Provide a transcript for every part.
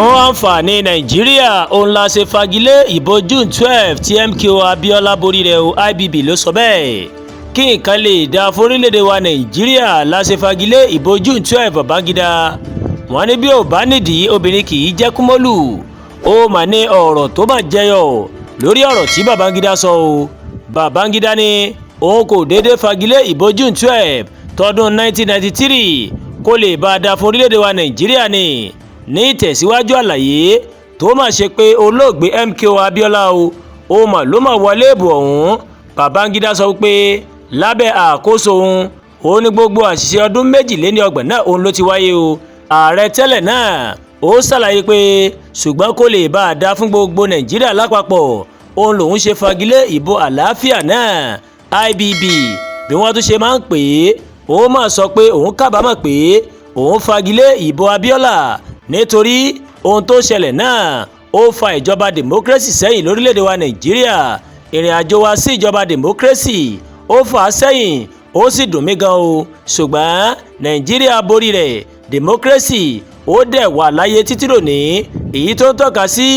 fún àǹfààní nàìjíríà òun la ṣe fagilé ìbò June 12 tí MKO Abiola borí rẹ̀ o. IBB ló sọ bẹ́ẹ̀. Kí nǹkan lè dáa fórílẹ̀-èdè wa nàìjíríà la ṣe fagilé ìbò June 12 Babangida. wọ́n ní bí ò bá nídìí obìnrin kì í jẹ́ kúmọ́lù. ó mà ní ọ̀rọ̀ tó mà jẹyọ lórí ọ̀rọ̀ tí Babangida sọ o. Babangida ní òun kò déédéé fagilé ìbò June 12 tọdún 1993 kó lè bá a dáa fórílẹ̀-èdè wa nàìjíríà ni. ní ìtẹ̀síwájú àlàyé tó mà ṣe pé olóògbé MKO Abiola ó mà ló mà wọlé ìbò ọ̀hún. Babangida sọ pé lábẹ́ àkóso òun ní gbogbo àṣìṣe ọdún 32 náà òun ló ti wáyé o. ààrẹ tẹ́lẹ̀ náà ó ṣàlàyé pé ṣùgbọ́n kó lè bá a dá fún gbogbo nàìjíríà lápapọ̀ òun lòun ṣe fagilé ìbò àlàáfíà náà. IBB bí wọ́n tún ṣe máa ń pè é ó mà sọ pé òun kábàámọ̀ pé òun fagilé ìbò Abiola nítorí ohun tó ṣẹlẹ̀ náà ó fa ìjọba democracy sẹ́yìn lórílẹ̀‐èdè wa nàìjíríà. ìrìn àjò wa sí ìjọba democracy ó fà á sẹ́yìn ó sì dùn mí gan o. ṣùgbọ́n nàìjíríà borí rẹ̀ democracy ó dẹ̀ wà láyé títí lónìí, èyí tó ń tọ́ka sí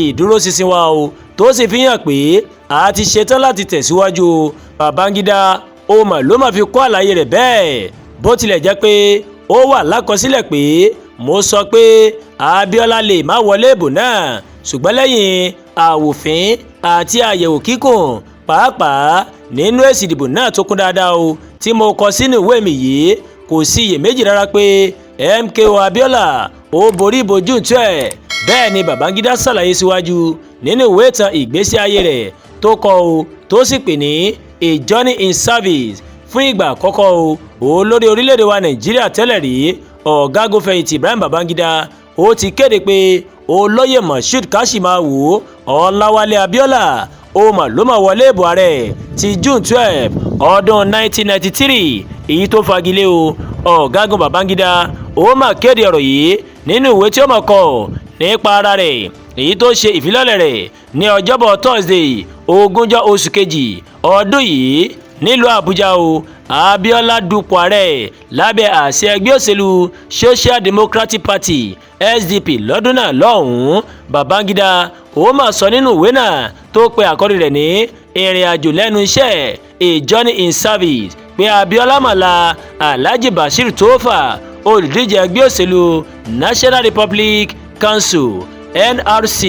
ìdúróṣinṣin wa o tó sì fi hàn pé a ti ṣetán láti tẹ̀síwájú o. Babangida ó mà ló mà fi kọ́ àlàyé rẹ̀ bẹ́ẹ̀ bó tilẹ̀ jẹ́ pé ó wà lákọsílẹ̀ pé mo sọ pé Abiola lè má wọlé ìbò náà, ṣùgbọ́n lẹ́yìn àwòfín àti àyẹ̀wò kíkùn pàápàá nínú èsì ìdìbò náà tó kún dáadáa o tí mo kọ sínú ìwé mi yìí kò sí iyèméjì rárá pé MKO Abiola ó borí ìbò June 12. bẹ́ẹ̀ ni Babangida ṣàlàyé síwájú nínú ìwé ìtàn ìgbésí ayé rẹ̀ tó kọ o tó sì pè ní A Journey in Service. fún ìgbà àkọ́kọ́ o olórí orílẹ̀-èdè wa nàìjíríà tẹ́lẹ̀ rí ọ̀gágun fẹ̀yìntì Ibrahim Babangida ó ti kéde pé olóyè Moshood Kashimawo Ọláwálé Abiola ó mà ló mà wọlé ìbò ààrẹ ti June 12 ọdún 1993 èyí tó fagilé o. ọ̀gágun Babangida ó mà kéde ọ̀rọ̀ yìí nínú ìwé tí ó mà kọ nípa ara rẹ̀ èyí tó ṣe ìfilọ́lẹ̀ rẹ̀ ní ọjọ́bọ̀ Thursday 20 oṣù kejì ọdún yìí nílùú Àbújá o. Abiola dupò ààrẹ lábẹ́ àṣẹ ẹgbẹ́ òṣèlú Social Democratic Party SDP lọ́dún náà lọ́hùn-ún. Babangida ó mà sọ nínú ìwé náà tó pe àkọ́rí rẹ̀ ní ìrìn àjò lẹ́nu iṣẹ́ A Journey in Service pé Abiola mà la Alhaji Bashir Tofa olùdíje ẹgbẹ́ òṣèlú National Republic Council NRC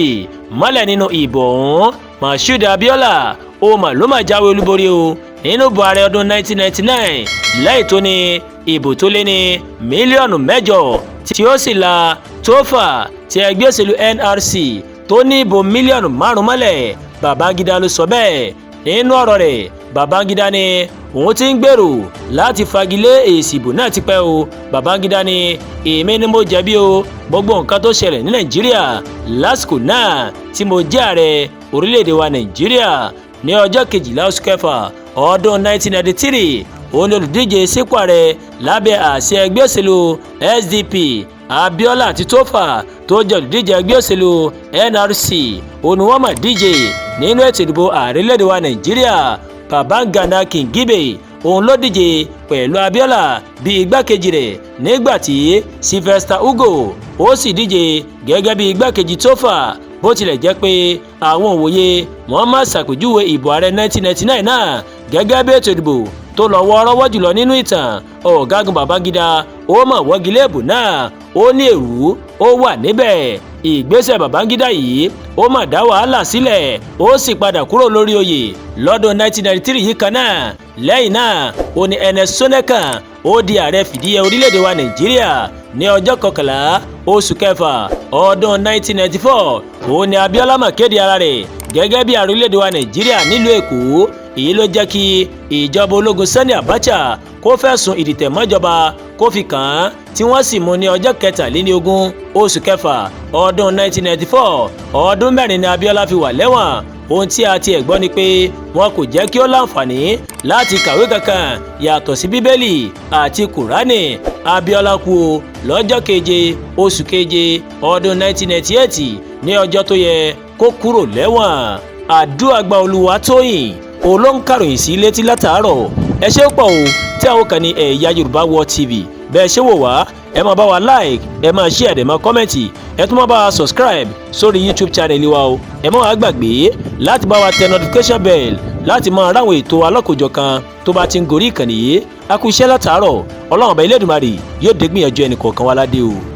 mọ́lẹ̀ nínú ìbò ọ̀hún. Moshood Abiola ó mà ló mà jáwé olúborí o nínú ìbò ààrẹ ọdún 1999 lẹ́yìn tó ní ìbò tó lé ní mílíọ̀nù 8 tí ó sì la Tofa ti ẹgbẹ́ òṣèlú NRC tó ní ìbò mílíọ̀nù 5 mọ́lẹ̀. Babangida ló sọ bẹ́ẹ̀ nínú ọ̀rọ̀ rẹ̀. Babangida ní òun ti ń gbèrò láti fagilé èsì ìbò náà tipẹ́ o. Babangida ní èmi ni mo jẹ̀bi o gbogbo nǹkan tó ṣẹlẹ̀ ní nàìjíríà lásìkò náà tí mo jẹ́ ààrẹ orílẹ̀-èdè wa nàìjíríà. ní ọjọ́ 12 oṣù kẹfà ọdún 1993 òun ni olùdíje sípò ààrẹ lábẹ́ àṣẹ ẹgbẹ́ òṣèlú SDP Abiola àti Tofa tó jẹ́ olùdíje ẹgbẹ́ òṣèlú NRC òun ni wọ́n mà díje nínú ètò ìdìbò ààrẹ orílẹ̀-èdè wa nàìjíríà. Babangida Kingibe òun ló díje pẹ̀lú Abiola bí igbákejì rẹ̀ nígbà tí Sylvester Ugo ó sì díje gẹ́gẹ́ bí igbákejì Tofa bó tilẹ̀ jẹ́ pé àwọn òwòye wọ́n máa ṣàpèjúwe ìbò ààrẹ 1999 náà gẹ́gẹ́ bí ètò ìdìbò tó lọ wọ́ọ́rọ́wọ́ jùlọ nínú ìtàn. ọ̀gágun Babangida ó mà wọ́gilé ìbò náà ó ní èrú ó wà níbẹ̀. ìgbésẹ̀ Babangida yìí ó mà dá wàhálà sílẹ̀ ó sì padà kúrò lórí oyè lọ́dún 1993 yìí kan náà. lẹ́yìn náà ó ní Ernest Shonekan ó di ààrẹ fìdíhẹ orílẹ̀-èdè wa nàìjíríà ní ọjọ́ 11 oṣù kẹfà ọdún 1994. òun ni Abiola mà kéde ara rẹ̀ gẹ́gẹ́ bí ààrẹ orílẹ̀-èdè wa nàìjíríà nílùú Èkó. èyí ló jẹ́ kí ìjọba ológun Sani Abacha kó fẹ̀sùn ìdìtẹ̀mọ́jọba kó fi kàn án tí wọ́n sì mú ní ọjọ́ 23 oṣù kẹfà ọdún 1994. ọdún 4 ni Abiola fi wà lẹ́wọ̀n. ohun tí a ti ẹ̀ gbọ́ ni pé wọn kò jẹ́ kí ó láǹfààní láti kàwé kankan yàtọ̀ sí bíbélì àti kùránì. Abiola kú o lọ́jọ́ 7 oṣù keje ọdún 1998 ní ọjọ́ tó yẹ kó kúrò lẹ́wọ̀n. Àdúràgbà Olúwatóyìn olóńkàròyìn sí létí látàárọ̀ ẹ ṣé pọ̀ o tí àwọn kan ní Ẹ̀yà Yorùbá World TV bẹ́ẹ̀ ṣe wò wá ẹ máa bá wa like ẹ máa share ẹ máa comment ẹ tún máa bá wa subscribe sórí YouTube channel wa o ẹ má wá gbàgbé láti bá wa tẹ notification bell láti máa ráwọn ètò alákòjọkan tó bá ti ń gorí ìkànnì yìí a kú iṣẹ́ látàárọ̀ Ọlọ́run ọba Elédùmarè yóò dégbìyànjú ẹnì kọ̀ọ̀kan wa ládé o.